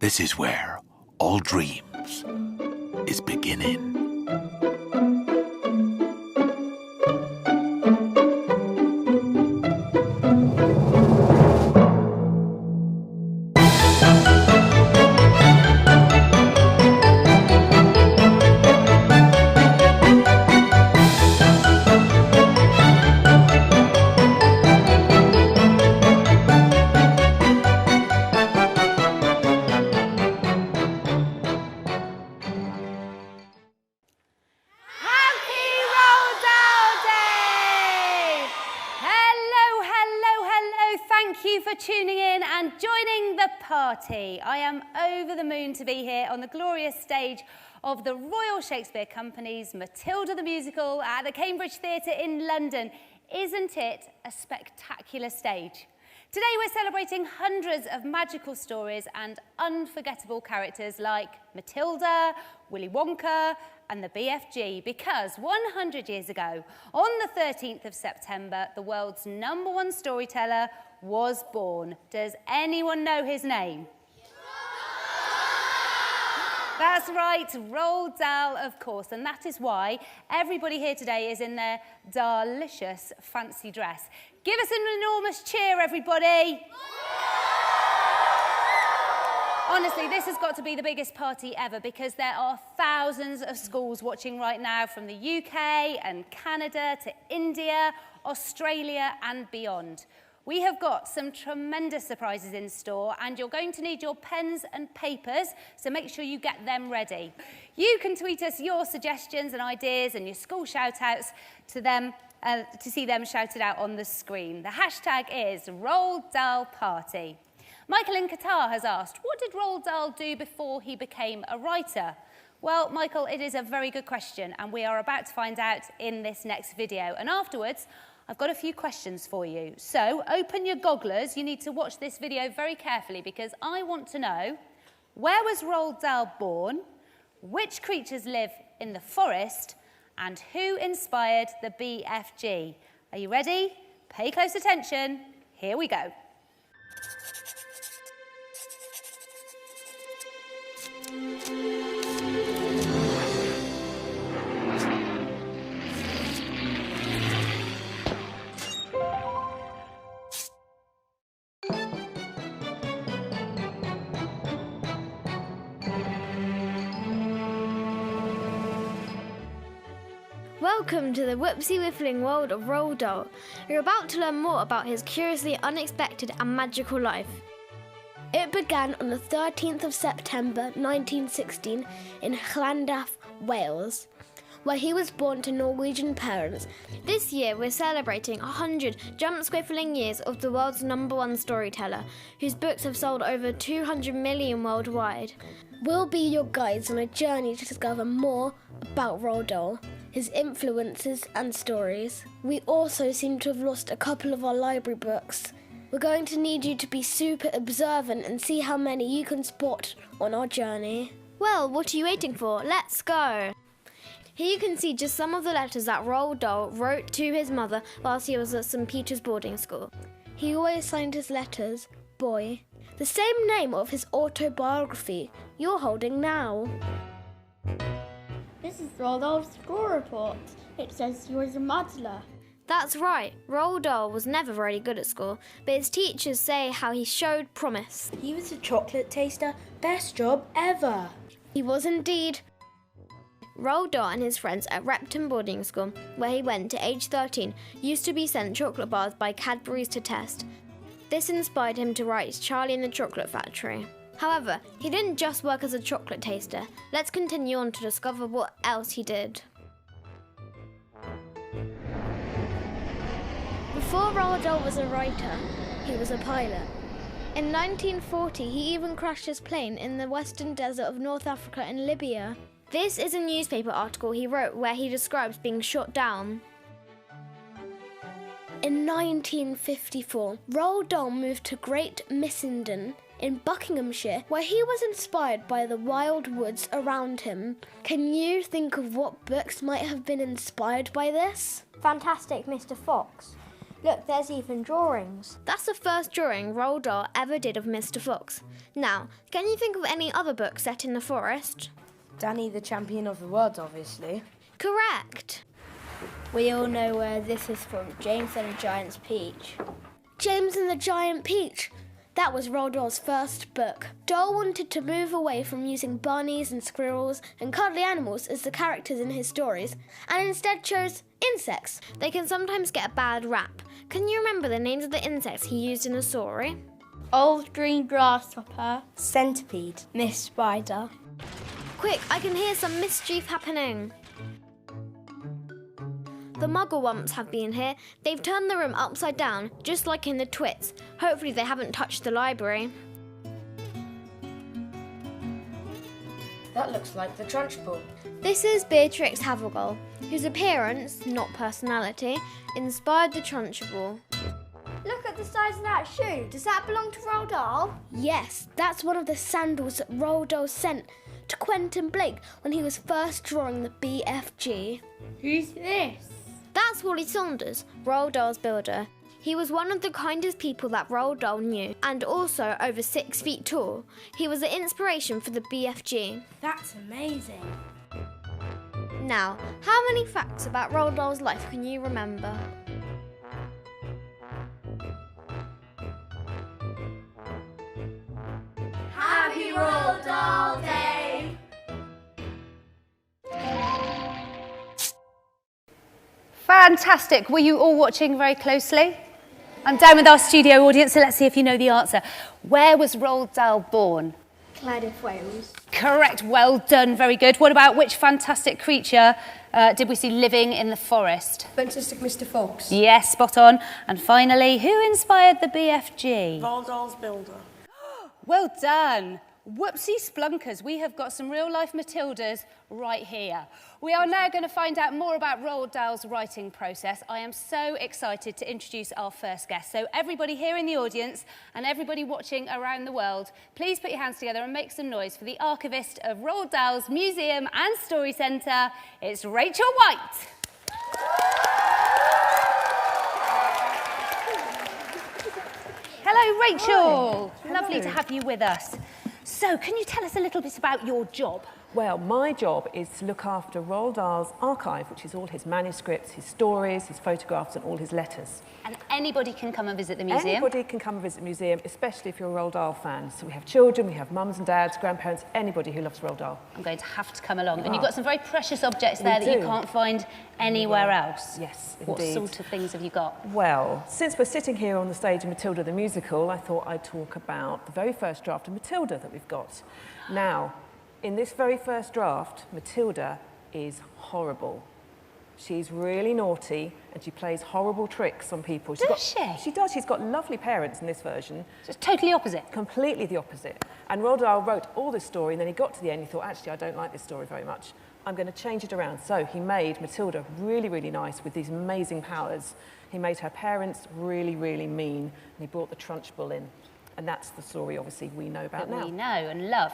This is where all dreams is beginning. Tuning in and joining the party. I am over the moon to be here on the glorious stage of the Royal Shakespeare Company's Matilda the Musical at the Cambridge Theatre in London. Isn't it a spectacular stage? Today we're celebrating hundreds of magical stories and unforgettable characters like Matilda, Willy Wonka and the BFG, because 100 years ago, on the 13th of September, the world's #1 storyteller was born. Does anyone know his name? That's right, Roald Dahl, of course, and that is why everybody here today is in their Dahlicious fancy dress. Give us an enormous cheer, everybody. Honestly, this has got to be the biggest party ever because there are thousands of schools watching right now from the UK and Canada to India, Australia and beyond. We have got some tremendous surprises in store and you're going to need your pens and papers, so make sure you get them ready. You can tweet us your suggestions and ideas and your school shout-outs to them to see them shouted out on the screen. The hashtag is Roald Dahl Party. Michael in Qatar has asked, what did Roald Dahl do before he became a writer? Well, Michael, it is a very good question and we are about to find out in this next video. And afterwards, I've got a few questions for you. So open your gogglers. You need to watch this video very carefully because I want to know, where was Roald Dahl born? Which creatures live in the forest? And who inspired the BFG? Are you ready? Pay close attention. Here we go. Welcome to the whipsy-whiffling world of Roald Dahl. You're about to learn more about his curiously unexpected and magical life. It began on the 13th of September 1916 in Llandaff, Wales, where he was born to Norwegian parents. This year we're celebrating 100 jump-squiffling years of the world's #1 storyteller, whose books have sold over 200 million worldwide. We'll be your guides on a journey to discover more about Roald Dahl, his influences and stories. We also seem to have lost a couple of our library books. We're going to need you to be super observant and see how many you can spot on our journey. Well, what are you waiting for? Let's go! Here you can see just some of the letters that Roald Dahl wrote to his mother whilst he was at St. Peter's boarding school. He always signed his letters, Boy, the same name of his autobiography you're holding now. This is Roald Dahl's school report. It says he was a muddler. That's right, Roald Dahl was never very good at school, but his teachers say how he showed promise. He was a chocolate taster, best job ever. He was indeed. Roald Dahl and his friends at Repton boarding school, where he went to age 13, used to be sent chocolate bars by Cadbury's to test. This inspired him to write Charlie and the Chocolate Factory. However, he didn't just work as a chocolate taster. Let's continue on to discover what else he did. Before Roald Dahl was a writer, he was a pilot. In 1940, he even crashed his plane in the western desert of North Africa and Libya. This is a newspaper article he wrote where he describes being shot down. In 1954, Roald Dahl moved to Great Missenden in Buckinghamshire, where he was inspired by the wild woods around him. Can you think of what books might have been inspired by this? Fantastic Mr. Fox. Look, there's even drawings. That's the first drawing Roald Dahl ever did of Mr. Fox. Now, can you think of any other books set in the forest? Danny the Champion of the World, obviously. Correct. We all know where this is from. James and the Giant's Peach. James and the Giant Peach. That was Roald Dahl's first book. Dahl wanted to move away from using bunnies and squirrels and cuddly animals as the characters in his stories, and instead chose insects. They can sometimes get a bad rap. Can you remember the names of the insects he used in the story? Old green grasshopper. Centipede. Miss Spider. Quick, I can hear some mischief happening. The Mugglewumps have been here. They've turned the room upside down, just like in the Twits. Hopefully they haven't touched the library. That looks like the Trunchbull. This is Beatrix Havergal, whose appearance, not personality, inspired the Trunchbull. Look at the size of that shoe. Does that belong to Roald Dahl? Yes, that's one of the sandals that Roald Dahl sent to Quentin Blake when he was first drawing the BFG. Who's this? That's Wally Saunders, Roald Dahl's builder. He was one of the kindest people that Roald Dahl knew, and also over 6 feet tall. He was the inspiration for the BFG. That's amazing. Now, how many facts about Roald Dahl's life can you remember? Happy Roald Dahl Day! Fantastic. Were you all watching very closely? I'm down with our studio audience, so let's see if you know the answer. Where was Roald Dahl born? Cardiff, Wales. Correct. Well done. Very good. What about which fantastic creature did we see living in the forest? Fantastic Mr. Fox. Yes, spot on. And finally, who inspired the BFG? Roald Dahl's builder. Well done. Whoopsie splunkers, we have got some real-life Matildas right here. We are now going to find out more about Roald Dahl's writing process. I am so excited to introduce our first guest. So everybody here in the audience and everybody watching around the world, please put your hands together and make some noise for the archivist of Roald Dahl's Museum and Story Centre. It's Rachel White. Hello, Rachel. Hi. Lovely Hello. to have you with us. So, can you tell us a little bit about your job? Well, my job is to look after Roald Dahl's archive, which is all his manuscripts, his stories, his photographs and all his letters. And anybody can come and visit the museum? Anybody can come and visit the museum, especially if you're a Roald Dahl fan. So we have children, we have mums and dads, grandparents, anybody who loves Roald Dahl. I'm going to have to come along. And you've got some very precious objects there that you do. can't find anywhere else. Yes, What indeed. sort of things have you got? Well, since we're sitting here on the stage of Matilda the musical, I thought I'd talk about the very first draft of Matilda that we've got. Now, in this very first draft, Matilda is horrible. She's really naughty and she plays horrible tricks on people. Does she? She does. She's got lovely parents in this version. So it's totally opposite. Completely the opposite. And Roald Dahl wrote all this story and then he got to the end and he thought, actually, I don't like this story very much. I'm going to change it around. So he made Matilda really, really nice with these amazing powers. He made her parents really, really mean and he brought the Trunchbull in. And that's the story, obviously, we know about now. That we know and love.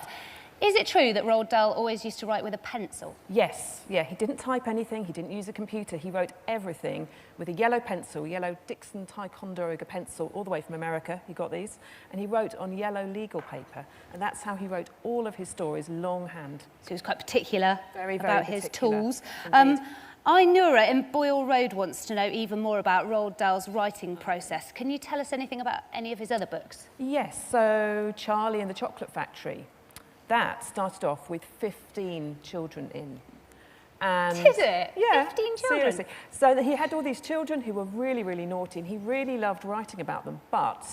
Is it true that Roald Dahl always used to write with a pencil? Yes, yeah, he didn't type anything, he didn't use a computer, he wrote everything with a yellow pencil, yellow Dixon Ticonderoga pencil, all the way from America, he got these, and he wrote on yellow legal paper, and that's how he wrote all of his stories, longhand. So he was quite particular about his particular, tools. indeed. Inura in Boyle Road wants to know even more about Roald Dahl's writing process. Can you tell us anything about any of his other books? Yes, so Charlie and the Chocolate Factory. That started off with 15 children in. And Did it? Yeah, 15 children? seriously. So that he had all these children who were really, really naughty, and he really loved writing about them, but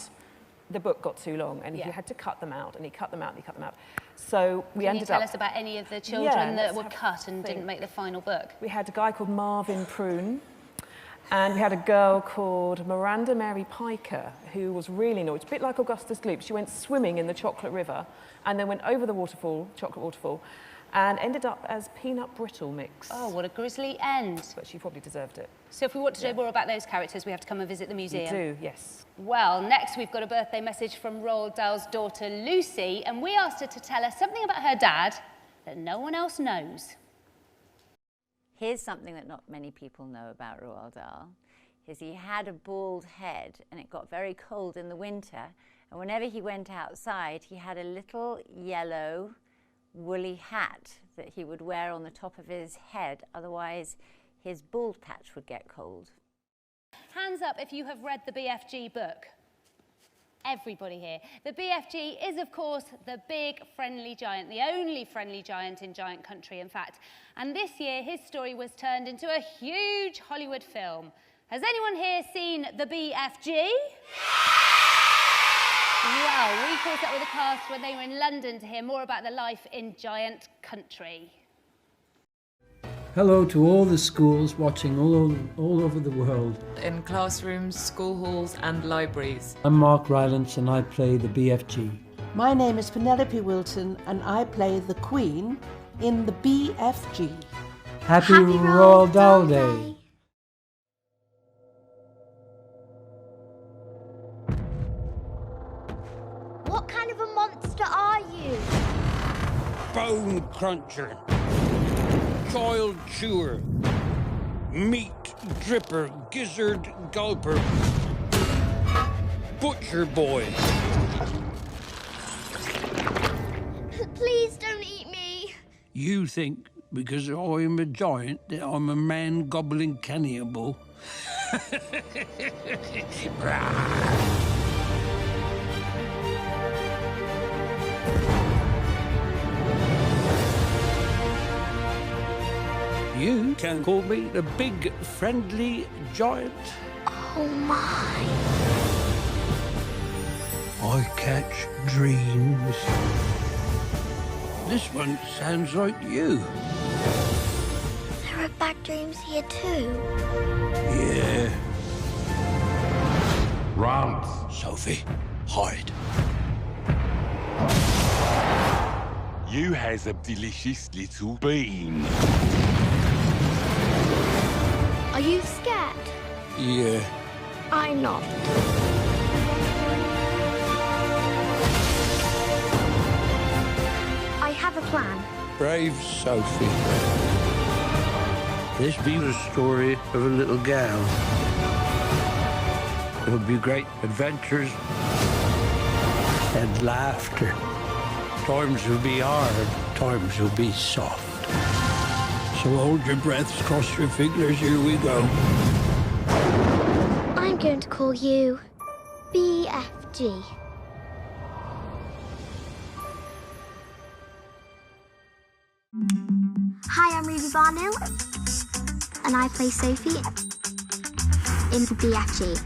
the book got too long, and he had to cut them out, and he cut them out, and he cut them out. So we ended up... Can you tell us about any of the children that were let's cut and didn't make the final book? We had a guy called Marvin Prune, and we had a girl called Miranda Mary Piker, who was really naughty, a bit like Augustus Gloop. She went swimming in the chocolate river, and then went over the waterfall, chocolate waterfall, and ended up as peanut brittle mix. Oh, what a grisly end. But she probably deserved it. So if we want to know more about those characters, we have to come and visit the museum. You do, yes. Well, next we've got a birthday message from Roald Dahl's daughter, Lucy, and we asked her to tell us something about her dad that no one else knows. Here's something that not many people know about Roald Dahl. is he had a bald head and it got very cold in the winter, and whenever he went outside he had a little yellow woolly hat that he would wear on the top of his head, otherwise his bald patch would get cold. Hands up if you have read the BFG book. Everybody here. The BFG is, of course, the big friendly giant, the only friendly giant in Giant Country, in fact. And this year, his story was turned into a huge Hollywood film. Has anyone here seen the BFG? Well, we caught up with the cast when they were in London to hear more about the life in Giant Country. Hello to all the schools watching all over the world. In classrooms, school halls and libraries. I'm Mark Rylance and I play the BFG. My name is Penelope Wilton and I play the Queen in the BFG. Happy Roald Dahl Day! What kind of a monster are you? Bone cruncher. Child chewer. Meat dripper. Gizzard gulper. Butcher boy. Please don't eat me. You think because I'm a giant that I'm a man gobbling cannibal? You can call me the big friendly giant. Oh my. I catch dreams. This one sounds like you. There are bad dreams here too. Yeah. Run, Sophie. Hide. You has a delicious little bean. Are you scared? Yeah. I'm not. I have a plan. Brave Sophie. This be the story of a little gal. There'll be great adventures and laughter. Times will be hard, times will be soft. So hold your breaths, cross your fingers, here we go. I'm going to call you BFG. Hi, I'm Ruby Barnhill, and I play Sophie in BFG.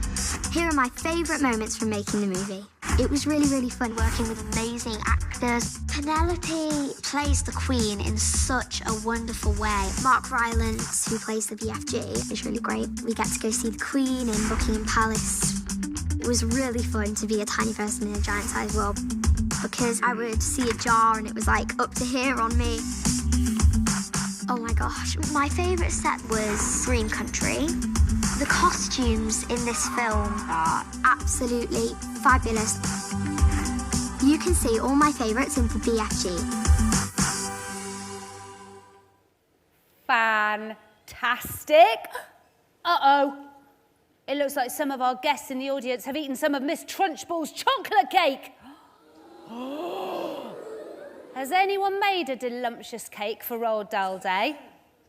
Here are my favourite moments from making the movie. It was really fun working with amazing actors. Penelope plays the Queen in such a wonderful way. Mark Rylance, who plays the BFG, is really great. We get to go see the Queen in Buckingham Palace. It was really fun to be a tiny person in a giant-sized world because I would see a jar and it was like up to here on me. Oh my gosh, my favourite set was Green Country. The costumes in this film are absolutely fabulous. You can see all my favourites in the BFG. Fantastic. Uh-oh. It looks like some of our guests in the audience have eaten some of Miss Trunchbull's chocolate cake. Has anyone made a Dahlicious cake for Roald Dahl Day?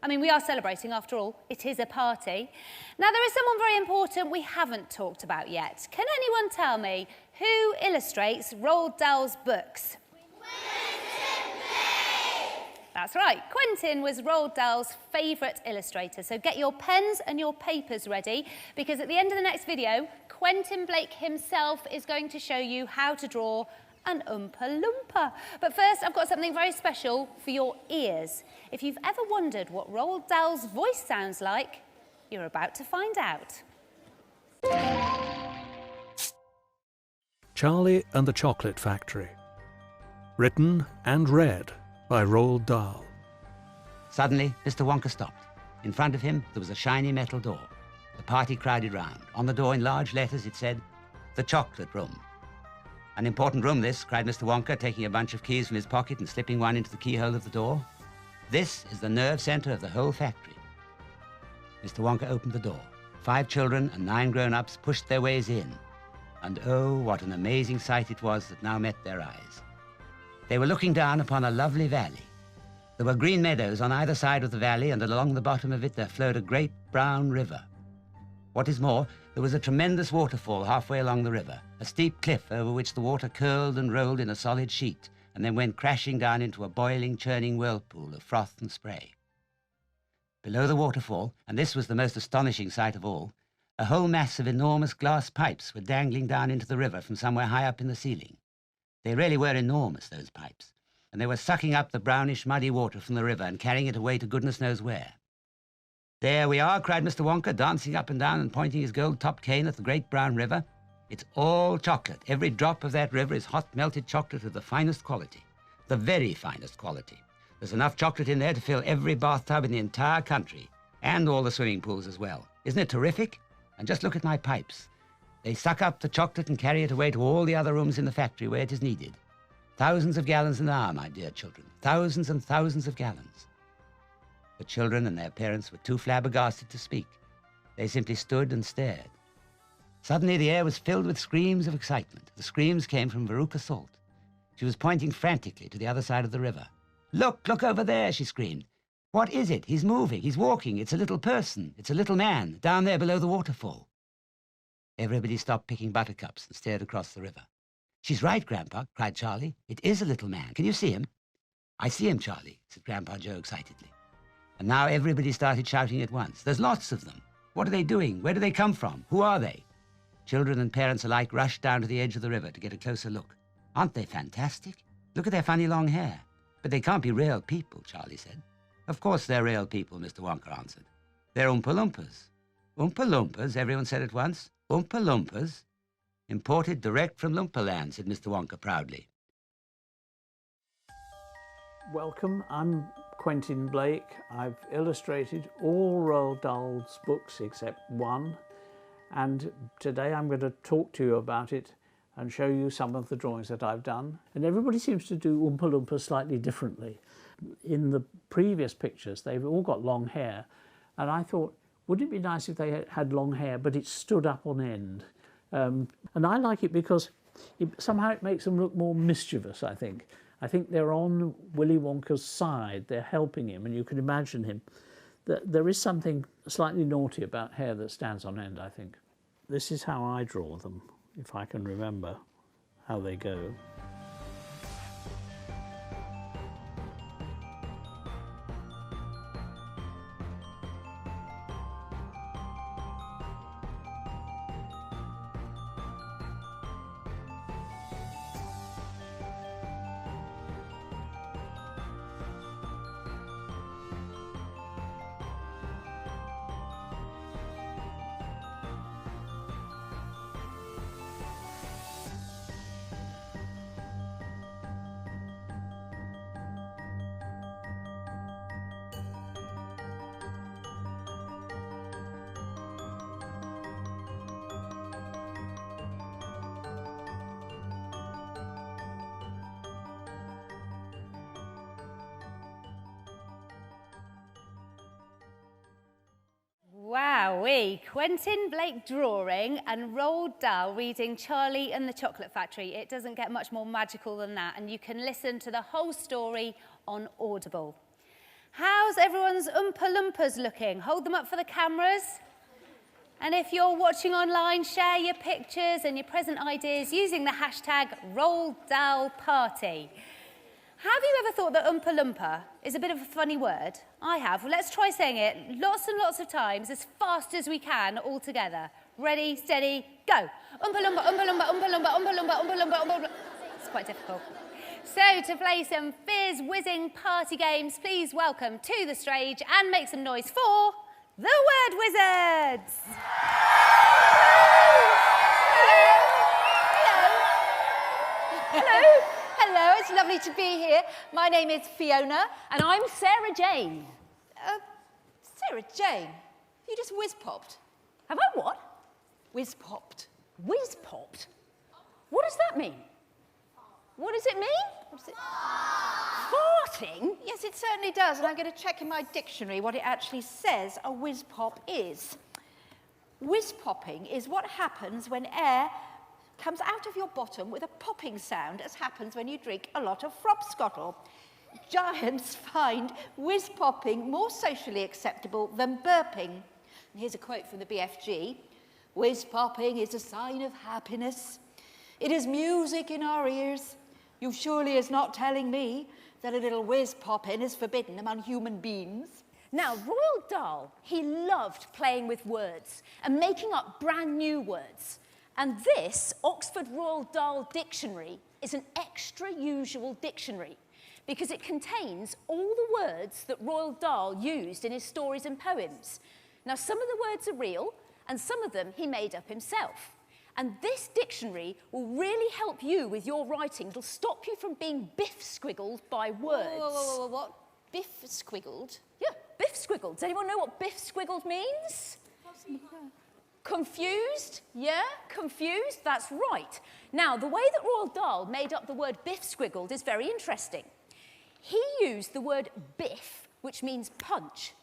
I mean, we are celebrating, after all. It is a party. Now, there is someone very important we haven't talked about yet. Can anyone tell me who illustrates Roald Dahl's books? Quentin, please! That's right. Quentin was Roald Dahl's favourite illustrator. So get your pens and your papers ready, because at the end of the next video, Quentin Blake himself is going to show you how to draw an Oompa Loompa. But first, I've got something very special for your ears. If you've ever wondered what Roald Dahl's voice sounds like, you're about to find out. Charlie and the Chocolate Factory. Written and read by Roald Dahl. Suddenly, Mr. Wonka stopped. In front of him, there was a shiny metal door. The party crowded round. On the door, in large letters, it said, "The Chocolate Room." "An important room, this," cried Mr. Wonka, taking a bunch of keys from his pocket and slipping one into the keyhole of the door. "This is the nerve centre of the whole factory." Mr. Wonka opened the door. 5 children and 9 grown-ups pushed their ways in. And oh, what an amazing sight it was that now met their eyes. They were looking down upon a lovely valley. There were green meadows on either side of the valley, and along the bottom of it there flowed a great brown river. What is more, there was a tremendous waterfall halfway along the river, a steep cliff over which the water curled and rolled in a solid sheet, and then went crashing down into a boiling, churning whirlpool of froth and spray. Below the waterfall, and this was the most astonishing sight of all, a whole mass of enormous glass pipes were dangling down into the river from somewhere high up in the ceiling. They really were enormous, those pipes, and they were sucking up the brownish, muddy water from the river and carrying it away to goodness knows where. "There we are," cried Mr. Wonka, dancing up and down and pointing his gold-topped cane at the great brown river. "It's all chocolate. Every drop of that river is hot melted chocolate of the finest quality, the very finest quality. There's enough chocolate in there to fill every bathtub in the entire country, and all the swimming pools as well. Isn't it terrific? And just look at my pipes. They suck up the chocolate and carry it away to all the other rooms in the factory where it is needed. Thousands of gallons an hour, my dear children. Thousands and thousands of gallons." The children and their parents were too flabbergasted to speak. They simply stood and stared. Suddenly the air was filled with screams of excitement. The screams came from Veruca Salt. She was pointing frantically to the other side of the river. Look over there," she screamed. "What is it? He's moving, he's walking. It's a little person, it's a little man, down there below the waterfall." Everybody stopped picking buttercups and stared across the river. "She's right, Grandpa," cried Charlie. "It is a little man. Can you see him?" "I see him, Charlie," said Grandpa Joe excitedly. And now everybody started shouting at once. "There's lots of them. What are they doing? Where do they come from? Who are they?" Children and parents alike rushed down to the edge of the river to get a closer look. "Aren't they fantastic? Look at their funny long hair." "But they can't be real people," Charlie said. "Of course they're real people," Mr. Wonka answered. "They're Oompa Loompas." "Oompa Loompas?" everyone said at once. "Oompa Loompas?" "Imported direct from Loompaland," said Mr. Wonka proudly. Welcome, I'm Quentin Blake. I've illustrated all Roald Dahl's books except one, and today I'm going to talk to you about it and show you some of the drawings that I've done. And everybody seems to do Oompa Loompas slightly differently. In the previous pictures, they've all got long hair, and I thought, wouldn't it be nice if they had long hair, but it stood up on end? And I like it because somehow it makes them look more mischievous, I think. I think they're on Willy Wonka's side, they're helping him, and you can imagine him. There is something slightly naughty about hair that stands on end, I think. This is how I draw them, if I can remember how they go. Wowee, Quentin Blake drawing and Roald Dahl reading Charlie and the Chocolate Factory. It doesn't get much more magical than that, and you can listen to the whole story on Audible. How's everyone's Oompa Loompas looking? Hold them up for the cameras. And if you're watching online, share your pictures and your present ideas using the hashtag #RoaldDahlParty. Have you ever thought that Oompa Loompa is a bit of a funny word? I have. Well, let's try saying it lots and lots of times as fast as we can all together. Ready, steady, go. Oompa Loompa, Oompa Loompa, Oompa Loompa, Oompa Loompa, Oompa Loompa, Oompa Loompa. It's quite difficult. So to play some fizz-whizzing party games, please welcome to the stage and make some noise for the Word Wizards. Hello. Hello, it's lovely to be here. My name is Fiona, and I'm Sarah Jane. Sarah Jane? You just whiz-popped. Have I what? Whiz-popped. Whiz-popped? What does that mean? What does it mean? Farting? Yes, it certainly does, and I'm going to check in my dictionary what it actually says a whiz-pop is. Whiz-popping is what happens when air comes out of your bottom with a popping sound, as happens when you drink a lot of frobscottle. Giants find whiz-popping more socially acceptable than burping. And here's a quote from the BFG. Whiz-popping is a sign of happiness. It is music in our ears. You surely is not telling me that a little whiz-popping is forbidden among human beings. Now, Roald Dahl, he loved playing with words and making up brand new words. And this Oxford Roald Dahl dictionary is an extra usual dictionary because it contains all the words that Roald Dahl used in his stories and poems. Now, some of the words are real and some of them he made up himself. And this dictionary will really help you with your writing. It'll stop you from being biff-squiggled by words. Whoa, what? Biff-squiggled? Yeah, biff-squiggled. Does anyone know what biff-squiggled means? Confused? Yeah, confused? That's right. Now, the way that Roald Dahl made up the word biff-squiggled is very interesting. He used the word biff, which means punch,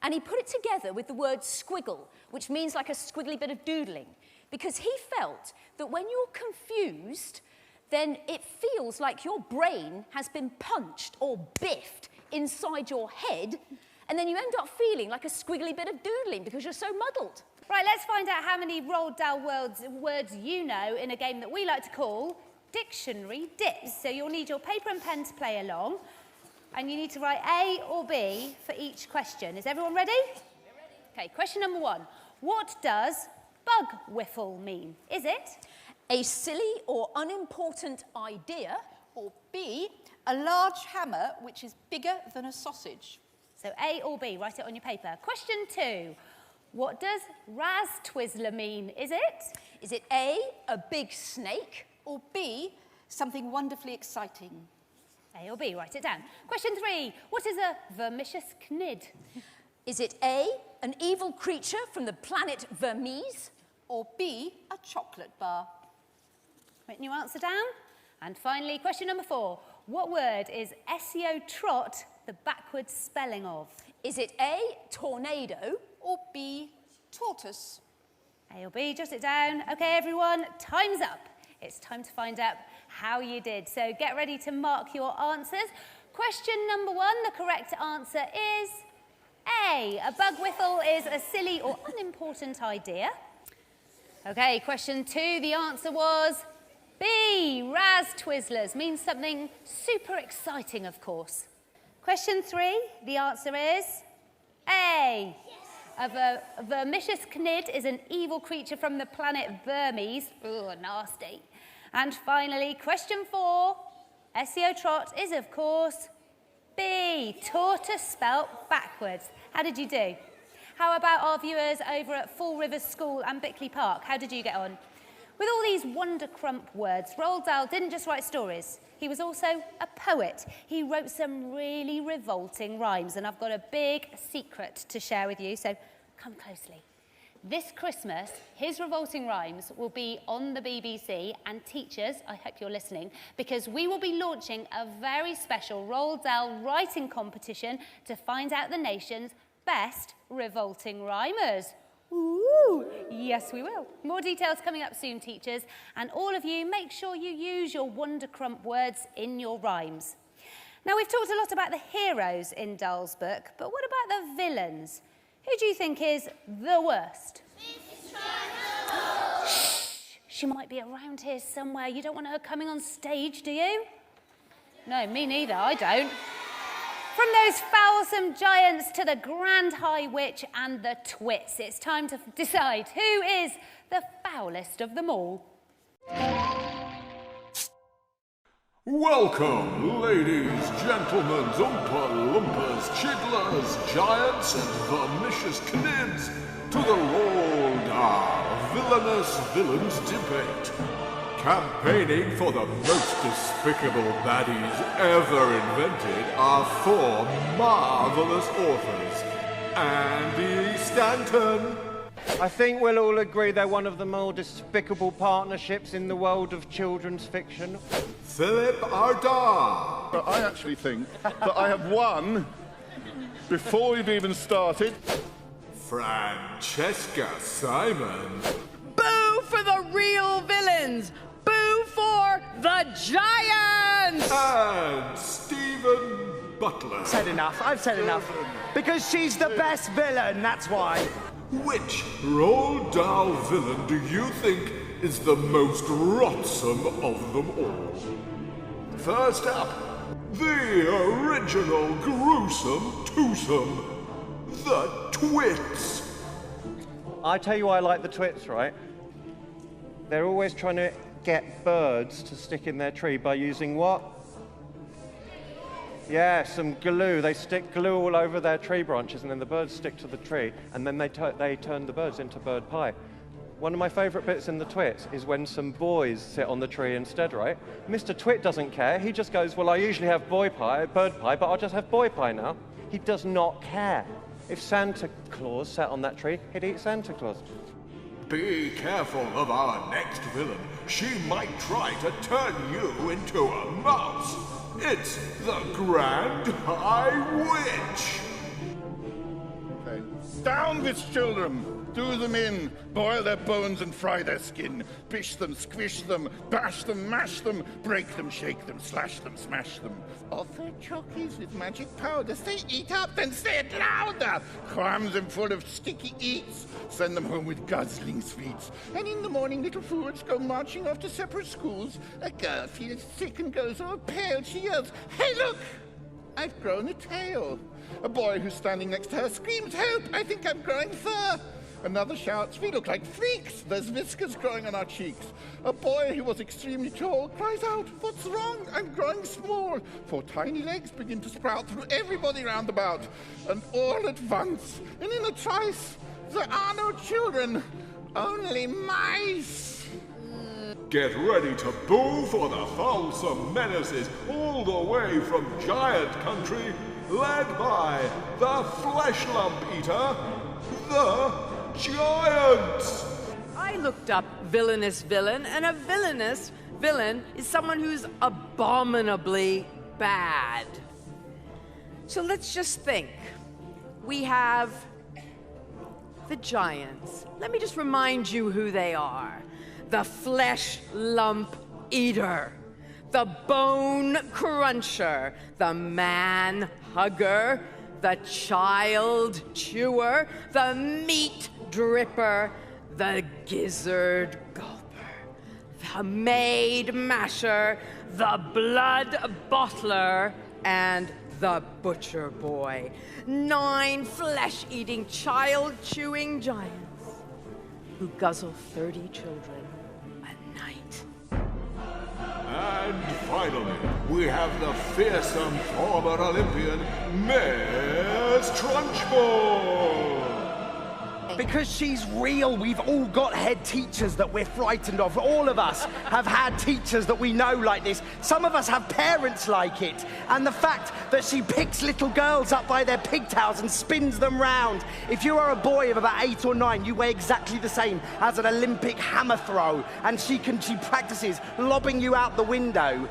and he put it together with the word squiggle, which means like a squiggly bit of doodling, because he felt that when you're confused, then it feels like your brain has been punched or biffed inside your head, and then you end up feeling like a squiggly bit of doodling because you're so muddled. Right, let's find out how many Roald Dahl words you know in a game that we like to call Dictionary Dips. So you'll need your paper and pen to play along, and you need to write A or B for each question. Is everyone ready? Okay, question number 1. What does bug whiffle mean? Is it a silly or unimportant idea, or B, a large hammer which is bigger than a sausage? So A or B, write it on your paper. Question 2. What does Raz-Twizzler mean? Is it? Is it A, a big snake? Or B, something wonderfully exciting? A or B, write it down. Question 3. What is a vermicious knid? Is it A, an evil creature from the planet Vermes? Or B, a chocolate bar? Written your answer down. And finally, question number 4. What word is SEO trot the backwards spelling of? Is it A, tornado? Or B, tortoise? A or B, jot it down. Okay, everyone, time's up. It's time to find out how you did. So get ready to mark your answers. Question number 1, the correct answer is A. A bug whiffle is a silly or unimportant idea. Okay, question 2, the answer was B. Raz-Twizzlers means something super exciting, of course. Question 3, the answer is A. A vermicious knid is an evil creature from the planet Vermes. Ooh, nasty. And finally, question 4, SEO trot is, of course, B. Tortoise spelt backwards. How did you do? How about our viewers over at Fall Rivers School and Bickley Park? How did you get on? With all these wonder crump words, Roald Dahl didn't just write stories. He was also a poet. He wrote some really revolting rhymes, and I've got a big secret to share with you, so come closely. This Christmas, his revolting rhymes will be on the BBC, and teachers, I hope you're listening, because we will be launching a very special Roald Dahl writing competition to find out the nation's best revolting rhymers. Ooh, yes we will. More details coming up soon, teachers, and all of you, make sure you use your wonder crump words in your rhymes. Now, we've talked a lot about the heroes in Dahl's book, but what about the villains? Who do you think is the worst? Shh, she might be around here somewhere. You don't want her coming on stage, do you? No, me neither, I don't. From those foulsome giants to the grand high witch and the twits, it's time to decide who is the foulest of them all. Welcome, ladies, gentlemen, Oompa Loompas, Chidlers, Giants, and Vermicious Knids, to the Roald Dahl Villainous Villains Debate. Campaigning for the most despicable baddies ever invented are 4 marvellous authors. Andy Stanton. I think we'll all agree they're one of the more despicable partnerships in the world of children's fiction. Philip Ardagh. But I actually think that I have won before you've even started. Francesca Simon. Boo for the real villains! Boo for the giants! And Stephen Butler. Said enough, I've said enough. Because she's the best villain, that's why. Which Roald Dahl villain do you think is the most rotsome of them all? First up, the original gruesome twosome, the Twits. I tell you why I like the Twits, right? They're always trying to get birds to stick in their tree by using what? Yeah, some glue. They stick glue all over their tree branches and then the birds stick to the tree and then they turn the birds into bird pie. One of my favourite bits in the Twits is when some boys sit on the tree instead, right? Mr. Twit doesn't care. He just goes, well, I usually have bird pie, but I'll just have boy pie now. He does not care. If Santa Claus sat on that tree, he'd eat Santa Claus. Be careful of our next villain. She might try to turn you into a mouse. It's the Grand High Witch. Okay. Down with children. Do them in, boil their bones and fry their skin, bish them, squish them, bash them, mash them, break them, shake them, slash them, smash them. Offer chockies with magic powder, say eat up, then say it louder. Cram them full of sticky eats, send them home with guzzling sweets. And in the morning little fools go marching off to separate schools. A girl feels sick and goes all pale, she yells, hey look, I've grown a tail. A boy who's standing next to her screams, help, I think I'm growing fur. Another shouts, we look like freaks. There's whiskers growing on our cheeks. A boy who was extremely tall cries out, what's wrong? I'm growing small. 4 tiny legs begin to sprout through everybody round about. And all at once, and in a trice, there are no children, only mice. Get ready to boo for the Folsom Menaces all the way from Giant Country, led by the Flesh Lump Eater, the Giants! I looked up villainous villain, and a villainous villain is someone who's abominably bad. So let's just think. We have the giants. Let me just remind you who they are. The Flesh Lump Eater, the Bone Cruncher, the Man Hugger, the Child Chewer, the Meat Dripper, the Gizzard Gulper, the Maid Masher, the Blood Bottler, and the Butcher Boy. 9 flesh-eating, child-chewing giants who guzzle 30 children a night. And finally, we have the fearsome former Olympian, Miss Trunchbull. Because she's real, we've all got head teachers that we're frightened of. All of us have had teachers that we know like this. Some of us have parents like it. And the fact that she picks little girls up by their pigtails and spins them round. If you are a boy of about 8 or 9, you weigh exactly the same as an Olympic hammer throw. And she practices lobbing you out the window.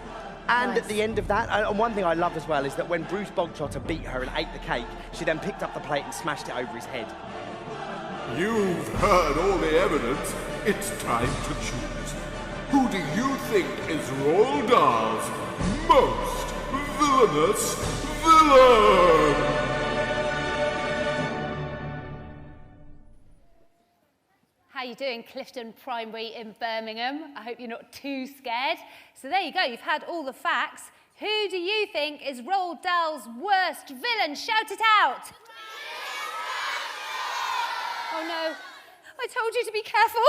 And nice. At the end of that, and one thing I love as well is that when Bruce Bogtrotter beat her and ate the cake, she then picked up the plate and smashed it over his head. You've heard all the evidence. It's time to choose. Who do you think is Roald Dahl's most villainous villain? How you doing, Clifton Primary in Birmingham? I hope you're not too scared. So there you go, you've had all the facts. Who do you think is Roald Dahl's worst villain? Shout it out! Oh no, I told you to be careful.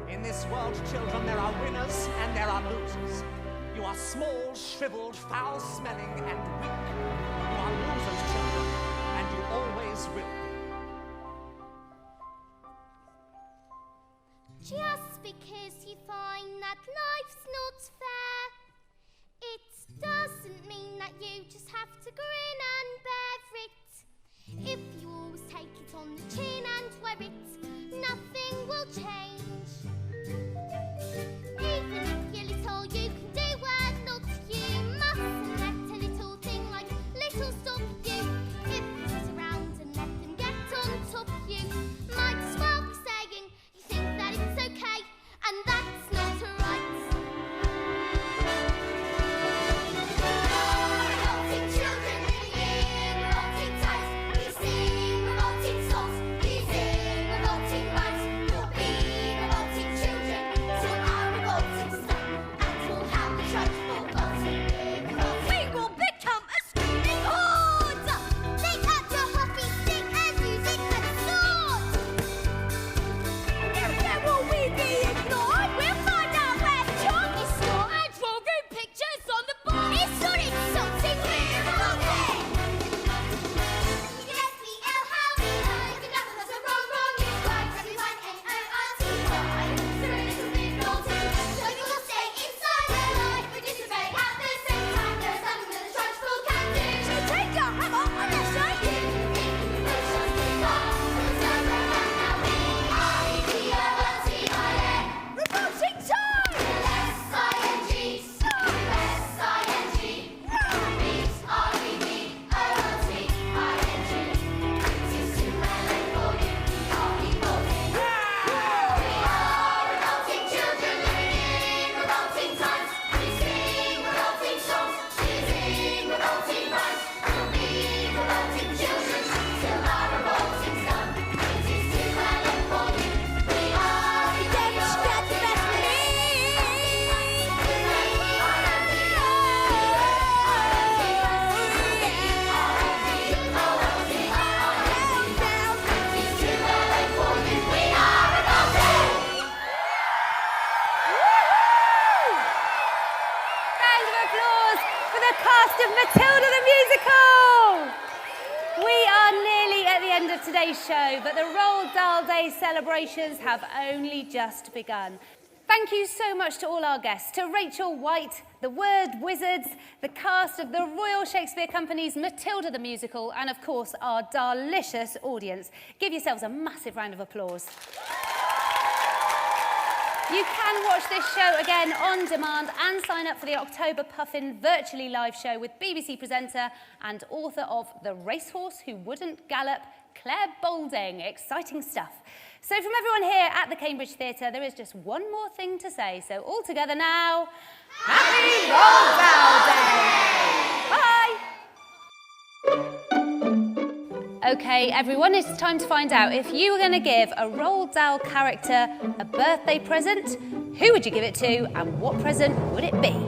In this world, children, there are winners and there are losers. You are small, shriveled, foul-smelling, and weak. You are losers, children, and you always will. Just because you find that life's not fair, it doesn't mean that you just have to grin and bear it. If you always take it on the chin, of today's show, but the Roald Dahl Day celebrations have only just begun. Thank you so much to all our guests, to Rachel White, the Word Wizards, the cast of the Royal Shakespeare Company's Matilda the Musical, and of course our Dahlicious audience. Give yourselves a massive round of applause. You can watch this show again on demand and sign up for the October Puffin virtually live show with BBC presenter and author of The Racehorse Who Wouldn't Gallop, Claire Boulding. Exciting stuff. So from everyone here at the Cambridge Theatre, there is just one more thing to say. So all together now, Happy Roald Dahl Day! Bye! Okay, everyone, it's time to find out if you were going to give a Roald Dahl character a birthday present, who would you give it to and what present would it be?